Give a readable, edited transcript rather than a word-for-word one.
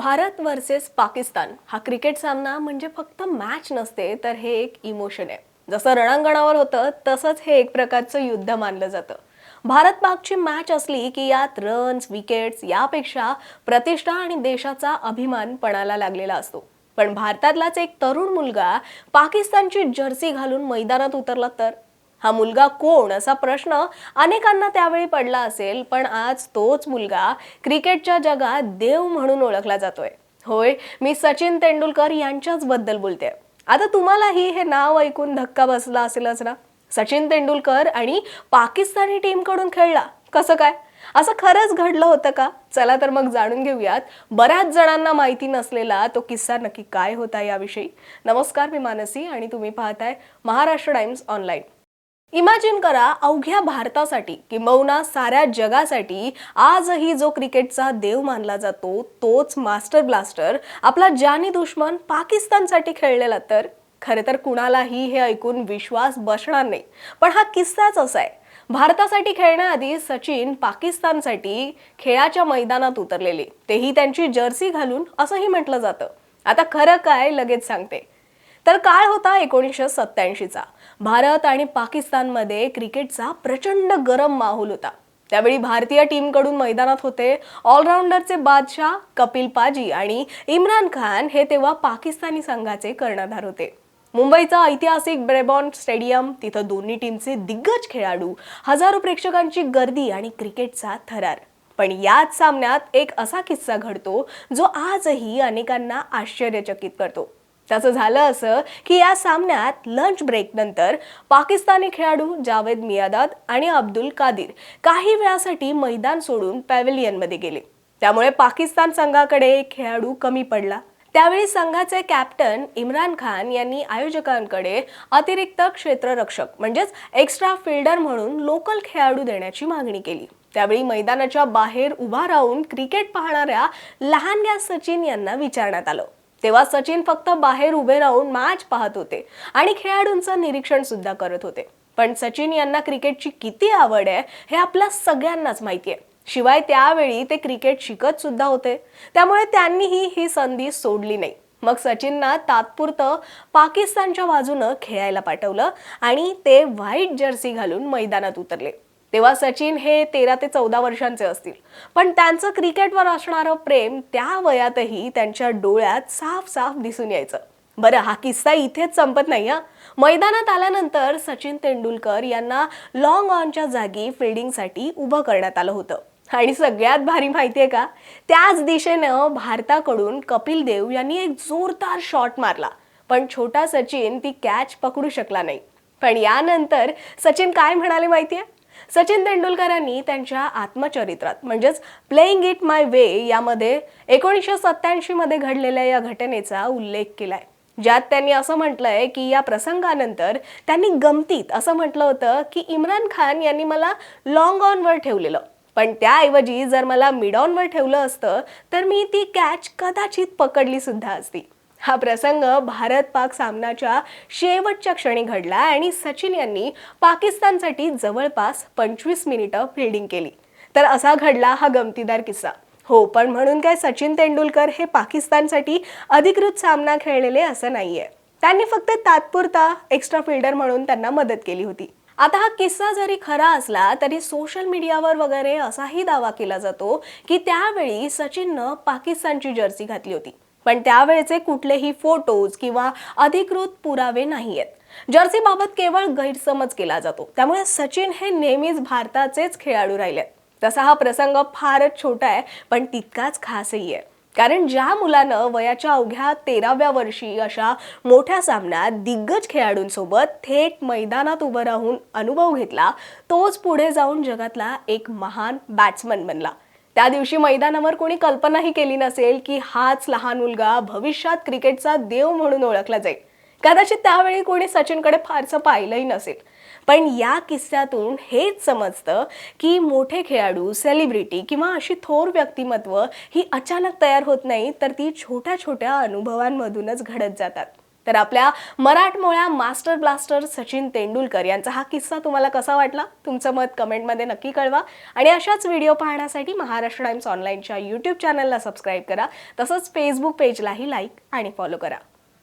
Bharat versus Pakistan हा cricket सामना म्हणजे फक्त मॅच नसते, तर हे एक इमोशन आहे. जसं रणांगणावर होतं तसंच हे एक प्रकारचं युद्ध मानलं जातं. भारत पाकची मॅच असली की यात रन्स, विकेट्स यापेक्षा प्रतिष्ठा आणि देशाचा अभिमान पणाला लागलेला असतो. पण भारतातलाच एक तरुण मुलगा पाकिस्तानची जर्सी घालून मैदानात उतरला तर हा मुलगा कोण असा प्रश्न अनेकांना त्यावेळी पडला असेल, पण आज तोच मुलगा क्रिकेटच्या जगात देव म्हणून ओळखला जातोय. होय, मी सचिन तेंडुलकर यांच्याच बद्दल बोलते. आता तुम्हालाही हे नाव ऐकून धक्का बसला असेलच ना. सचिन तेंडुलकर आणि पाकिस्तानी टीम कडून खेळला कसं काय? असं खरंच घडलं होतं का? चला तर मग जाणून घेऊयात बऱ्याच जणांना माहिती नसलेला तो किस्सा नक्की काय होता याविषयी. नमस्कार, मी मानसी आणि तुम्ही पाहताय महाराष्ट्र टाइम्स ऑनलाईन. इमॅजिन करा, अवघ्या भारतासाठी किंबहुना साऱ्या जगासाठी आजही जो क्रिकेटचा देव मानला जातो तोच मास्टर ब्लास्टर आपला जानी दुश्मन पाकिस्तानसाठी खेळलेला तर खरे तर कुणालाही हे ऐकून विश्वास बसणार नाही. पण हा किस्साच असा आहे. भारतासाठी खेळण्याआधी सचिन पाकिस्तानसाठी खेळाच्या मैदानात उतरलेले, तेही त्यांची जर्सी घालून असंही म्हटलं जातं. आता खरं काय लगेच सांगते. तर काळ होता 1987चा. भारत आणि पाकिस्तानमध्ये क्रिकेटचा प्रचंड गरम माहोल होता. त्यावेळी भारतीय टीमकडून मैदानात होते ऑलराऊंडरचे बादशाह कपिल पाजी आणि इम्रान खान हे तेव्हा पाकिस्तानी संघाचे कर्णधार होते. मुंबईचा ऐतिहासिक ब्रेबॉर्न स्टेडियम, तिथं दोन्ही टीमचे दिग्गज खेळाडू, हजारो प्रेक्षकांची गर्दी आणि क्रिकेटचा थरार. पण याच सामन्यात एक असा किस्सा घडतो जो आजही अनेकांना आश्चर्यचकित करतो. त्याचं झालं असं की या सामन्यात लंच ब्रेक नंतर पाकिस्तानी खेळाडू जावेद मियादाद आणि अब्दुल कादिर काही वेळासाठी मैदान सोडून पॅव्हेलियनमध्ये गेले. त्यामुळे पाकिस्तान संघाकडे खेळाडू कमी पडला. त्यावेळी संघाचे कॅप्टन इम्रान खान यांनी आयोजकांकडे अतिरिक्त क्षेत्ररक्षक म्हणजेच एक्स्ट्रा फिल्डर म्हणून लोकल खेळाडू देण्याची मागणी केली. त्यावेळी मैदानाच्या बाहेर उभा राहून क्रिकेट पाहणाऱ्या लहानग्या सचिन यांना विचारण्यात आलं. तेव्हा सचिन फक्त बाहेर उभे राहून मॅच पाहत होते आणि खेळाडूंचं निरीक्षण सुद्धा करत होते. पण सचिन यांना क्रिकेटची किती आवड आहे हे आपल्या सगळ्यांनाच माहिती आहे. शिवाय त्यावेळी ते क्रिकेट शिकत सुद्धा होते. त्यामुळे त्यांनीही ही संधी सोडली नाही. मग सचिनना तात्पुरतं पाकिस्तानच्या बाजूनं खेळायला पाठवलं आणि ते व्हाईट जर्सी घालून मैदानात उतरले. तेव्हा सचिन हे 13 ते 14 वर्षांचे असतील. पण त्यांचं क्रिकेटवर असणारं प्रेम त्या वयातही त्यांच्या डोळ्यात साफ साफ दिसून यायचं. बरं, हा किस्सा इथेच संपत नाही हा. मैदानात आल्यानंतर सचिन तेंडुलकर यांना लॉंग ऑनच्या जागी फिल्डिंगसाठी उभं करण्यात आलं होतं. आणि सगळ्यात भारी माहितीये का, त्याच दिशेनं भारताकडून कपिल देव यांनी एक जोरदार शॉट मारला. पण छोटा सचिन ती कॅच पकडू शकला नाही. पण यानंतर सचिन काय म्हणाले माहितीये? सचिन तेंडुलकरांनी त्यांच्या आत्मचरित्रात म्हणजेच प्लेइंग इट माय वे यामध्ये 1987 मध्ये घडलेल्या या घटनेचा उल्लेख केलाय. ज्यात त्यांनी असं म्हटलंय की या प्रसंगानंतर त्यांनी गमतीत असं म्हटलं होतं की इम्रान खान यांनी मला लॉंग ऑनवर ठेवलेलं, पण त्याऐवजी जर मला मिड ऑनवर ठेवलं असतं तर मी ती कॅच कदाचित पकडली सुद्धा असती. हा प्रसंग भारत पाक सामन्याच्या शेवटच्या क्षणी घडला आणि सचिन यांनी पाकिस्तानसाठी जवळपास 25 मिनिटं फिल्डिंग केली. तर असा घडला हा गमतीदार किस्सा. हो, पण म्हणून काय सचिन तेंडुलकर हे पाकिस्तानसाठी अधिकृत सामना खेळलेले असं नाहीये. त्यांनी फक्त तात्पुरता एक्स्ट्रा फिल्डर म्हणून त्यांना मदत केली होती. आता हा किस्सा जरी खरा असला तरी सोशल मीडियावर वगैरे असाही दावा केला जातो की त्यावेळी सचिननं पाकिस्तानची जर्सी घातली होती. पण त्यावेळेचे कुठलेही फोटोज किंवा अधिकृत पुरावे नाहीयेत. जर्सीबाबत केवळ गैरसमज केला जातो. त्यामुळे सचिन हे नेहमीच भारताचेच खेळाडू राहिलेत. तसा हा प्रसंग फारच छोटा आहे पण तितकाच खासही आहे. कारण ज्या मुलानं वयाच्या अवघ्या 13व्या वर्षी अशा मोठ्या सामन्यात दिग्गज खेळाडूंसोबत थेट मैदानात उभं राहून अनुभव घेतला, तोच पुढे जाऊन जगातला एक महान बॅट्समन बनला. त्या दिवशी मैदानावर कोणी कल्पनाही केली नसेल की हाच लहान मुलगा भविष्यात क्रिकेटचा देव म्हणून ओळखला जाईल. कदाचित त्यावेळी कोणी सचिनकडे फारसं पाहिलंही नसेल. पण या किस्स्यातून हेच समजतं की मोठे खेळाडू, सेलिब्रिटी किंवा अशी थोर व्यक्तिमत्व ही अचानक तयार होत नाही, तर ती छोट्या छोट्या अनुभवांमधूनच घडत जातात. तर आपल्या मराठमोळ्या मास्टर ब्लास्टर सचिन तेंडुलकर यांचा हा किस्सा तुम्हाला कसा वाटला? तुमचं मत कमेंटमध्ये नक्की कळवा आणि अशाच व्हिडिओ पाहण्यासाठी महाराष्ट्र टाइम्स ऑनलाईनच्या YouTube चॅनलला सबस्क्राईब करा. तसंच फेसबुक पेजलाही लाईक आणि फॉलो करा.